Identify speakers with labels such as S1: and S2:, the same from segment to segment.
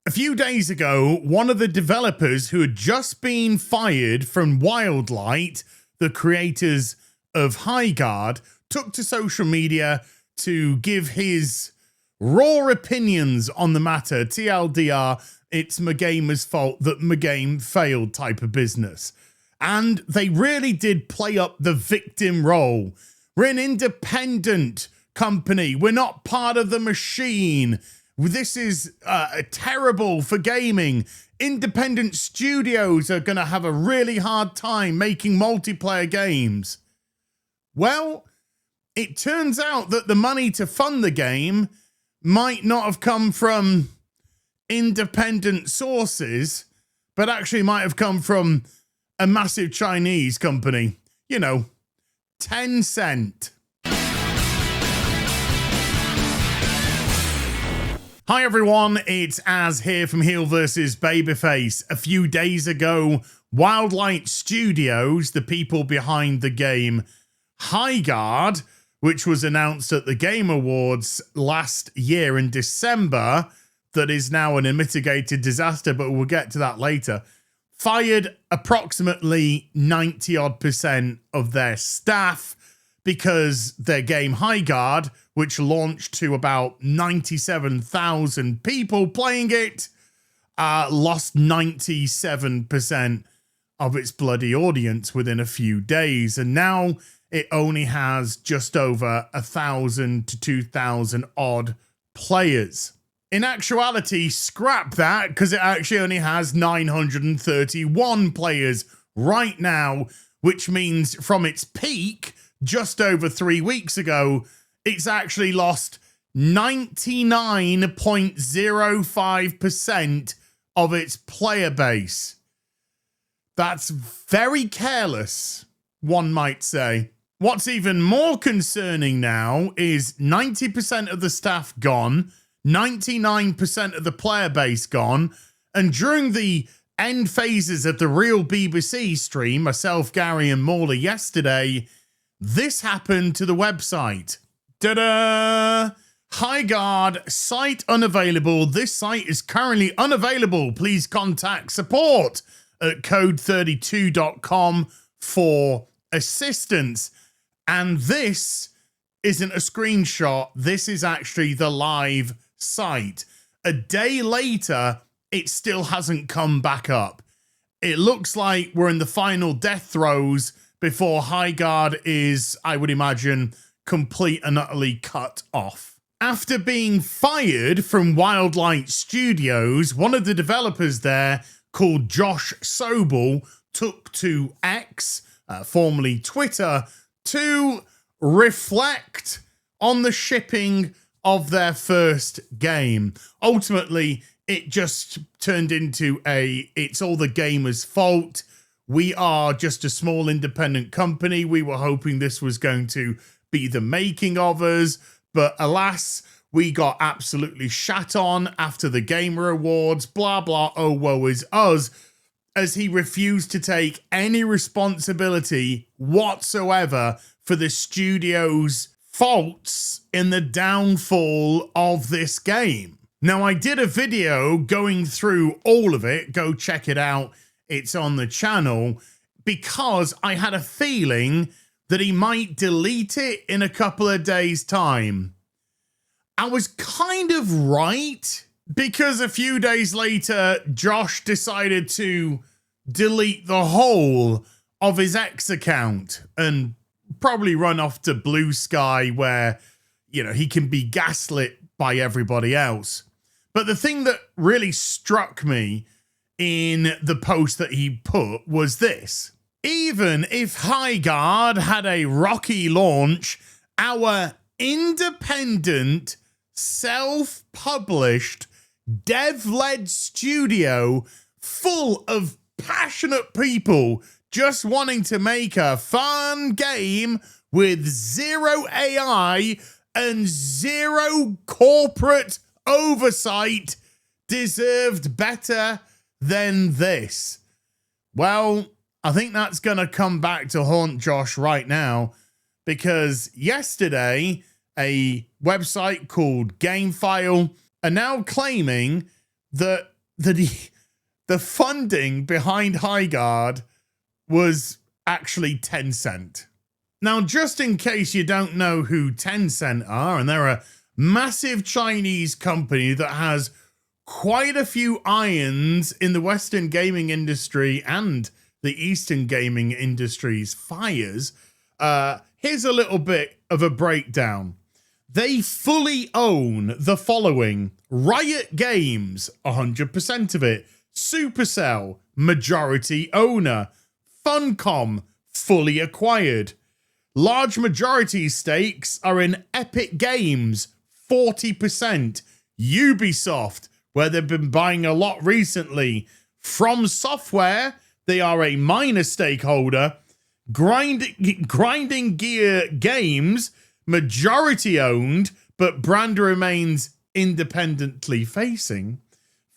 S1: A few days ago, one of the developers who had just been fired from Wildlight, the creators of Highguard, took to social media to give his raw opinions on the matter. TLDR, it's my gamer's fault that my game failed type of business. And they really did play up the victim role. We're an independent company. We're not part of the machine. This is terrible for gaming. Independent studios are going to have a really hard time making multiplayer games. Well, it turns out that the money to fund the game might not have come from independent sources, but actually might have come from a massive Chinese company. You know, Tencent. Hi everyone, it's Az here from HeelvsBabyface. A few days ago, Wildlight Studios, the people behind the game Highguard, which was announced at the Game Awards last year in December, that is now an unmitigated disaster, but we'll get to that later, fired approximately 90% of their staff because their game Highguard, which launched to about 97,000 people playing it, lost 97% of its bloody audience within a few days. And now it only has just over 1,000 to 2,000 odd players. In actuality, scrap that, because it actually only has 931 players right now, which means from its peak just over 3 weeks ago, it's actually lost 99.05% of its player base. That's very careless, one might say. What's even more concerning now is 90% of the staff gone, 99% of the player base gone, and during the end phases of the Real BBC stream, myself, Gary, and Morley yesterday, this happened to the website. Ta-da! Highguard, site unavailable. This site is currently unavailable. Please contact support at code32.com for assistance. And this isn't a screenshot. This is actually the live site. A day later, it still hasn't come back up. It looks like we're in the final death throes before Highguard is, I would imagine, complete and utterly cut off. After being fired from Wildlight Studios, one of the developers there, called Josh Sobel, took to X, formerly Twitter, to reflect on the shipping of their first game. Ultimately, it just turned into it's all the gamer's fault. We are just a small independent company. We were hoping this was going to be the making of us, but alas, we got absolutely shat on after the Gamer Awards, blah, blah, oh, woe is us, as he refused to take any responsibility whatsoever for the studio's faults in the downfall of this game. Now, I did a video going through all of it. Go check it out. It's on the channel, because I had a feeling that he might delete it in a couple of days' time. I was kind of right, because a few days later, Josh decided to delete the whole of his X account and probably run off to Blue Sky where, you know, he can be gaslit by everybody else. But the thing that really struck me in the post that he put was this. Even if Highguard had a rocky launch, our independent, self-published, dev-led studio full of passionate people just wanting to make a fun game with zero AI and zero corporate oversight deserved better than this. Well, I think that's going to come back to haunt Josh right now, because yesterday a website called GameFile are now claiming that the funding behind Highguard was actually Tencent. Now, just in case you don't know who Tencent are, and they're a massive Chinese company that has quite a few irons in the Western gaming industry and the Eastern gaming industry's fires, here's a little bit of a breakdown. They fully own the following: Riot Games, 100% of it; Supercell, majority owner; Funcom, fully acquired. Large majority stakes are in Epic Games, 40%. Ubisoft, where they've been buying a lot recently. From Software, they are a minor stakeholder. Grinding Gear Games, majority owned, but brand remains independently facing.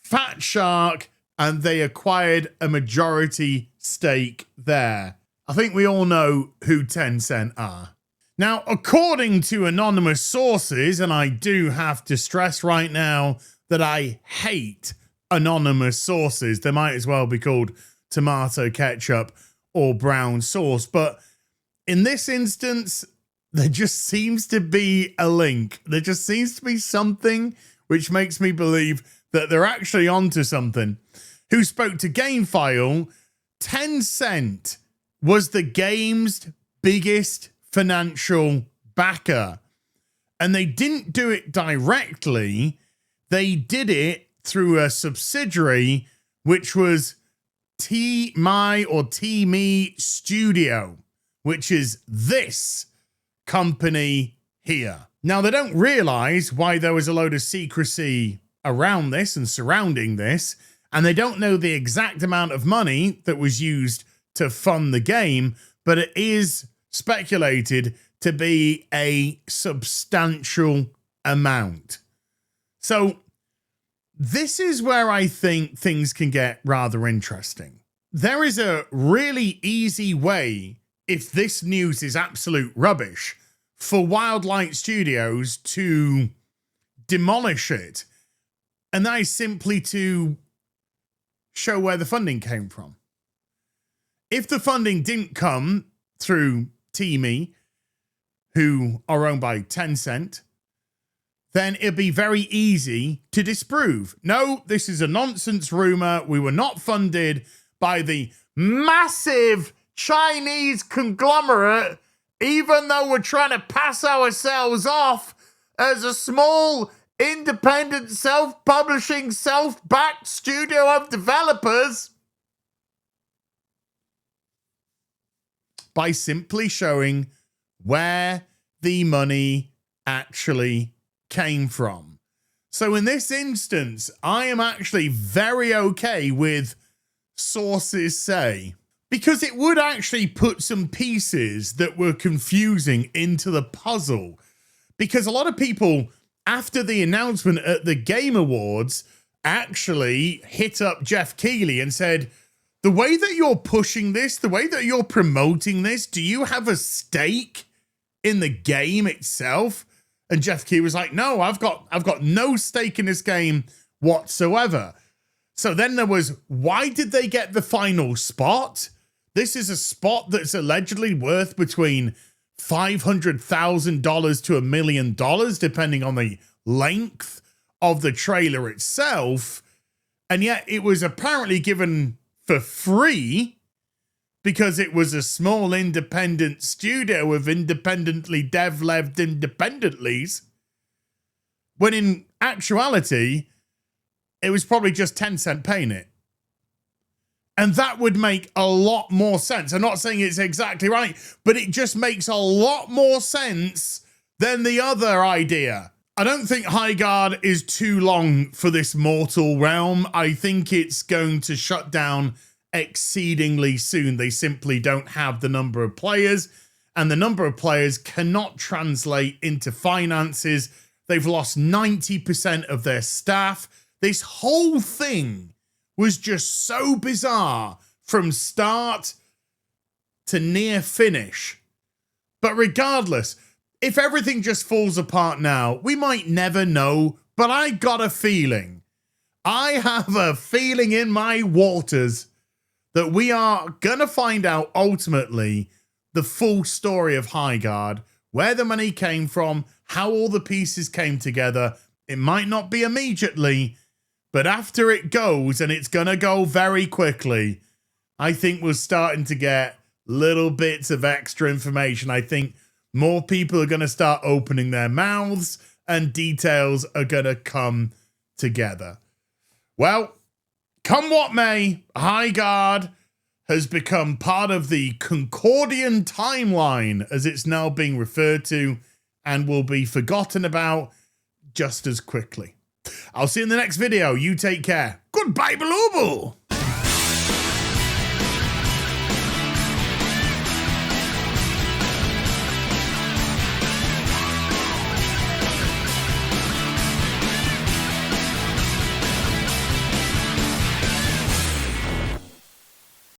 S1: Fat Shark, and they acquired a majority stake there. I think we all know who Tencent are. Now, according to anonymous sources, and I do have to stress right now that I hate anonymous sources. They might as well be called tomato ketchup or brown sauce. But in this instance, there just seems to be a link. There just seems to be something which makes me believe that they're actually onto something. Who spoke to GameFile, Tencent was the game's biggest financial backer. And they didn't do it directly. They did it through a subsidiary, which was TiMi or TiMi Studio, which is this company here. Now, they don't realize why there was a load of secrecy around this and surrounding this, and they don't know the exact amount of money that was used to fund the game, but it is speculated to be a substantial amount. So this is where I think things can get rather interesting. There is a really easy way, if this news is absolute rubbish, for Wildlight Studios to demolish it. And that is simply to show where the funding came from. If the funding didn't come through TiMi, who are owned by Tencent, then it'd be very easy to disprove. No, this is a nonsense rumor. We were not funded by the massive Chinese conglomerate, even though we're trying to pass ourselves off as a small, independent, self-publishing, self-backed studio of developers, by simply showing where the money actually came from. So in this instance, I am actually very okay with sources say, because it would actually put some pieces that were confusing into the puzzle. Because a lot of people, after the announcement at the Game Awards, actually hit up Jeff Keighley and said, the way that you're pushing this, the way that you're promoting this, do you have a stake in the game itself? And Jeff Keighley was like, no, I've got no stake in this game whatsoever. So then there was, why did they get the final spot? This is a spot that's allegedly worth between $500,000 to $1 million, depending on the length of the trailer itself. And yet it was apparently given for free because it was a small independent studio with independently dev-led independentlies, when in actuality, it was probably just Tencent paying it. And that would make a lot more sense. I'm not saying it's exactly right, but it just makes a lot more sense than the other idea. I don't think Highguard is too long for this mortal realm. I think it's going to shut down exceedingly soon. They simply don't have the number of players, and the number of players cannot translate into finances. They've lost 90% of their staff. This whole thing was just so bizarre from start to near finish. But regardless, if everything just falls apart now, we might never know, but I got a feeling I have a feeling in my waters that we are going to find out ultimately the full story of Highguard, where the money came from, how all the pieces came together. It might not be immediately, but after it goes, and it's going to go very quickly, I think we're starting to get little bits of extra information. I think more people are going to start opening their mouths and details are going to come together. Well, come what may, Highguard has become part of the Concordian timeline, as it's now being referred to, and will be forgotten about just as quickly. I'll see you in the next video. You take care. Goodbye, Balooble.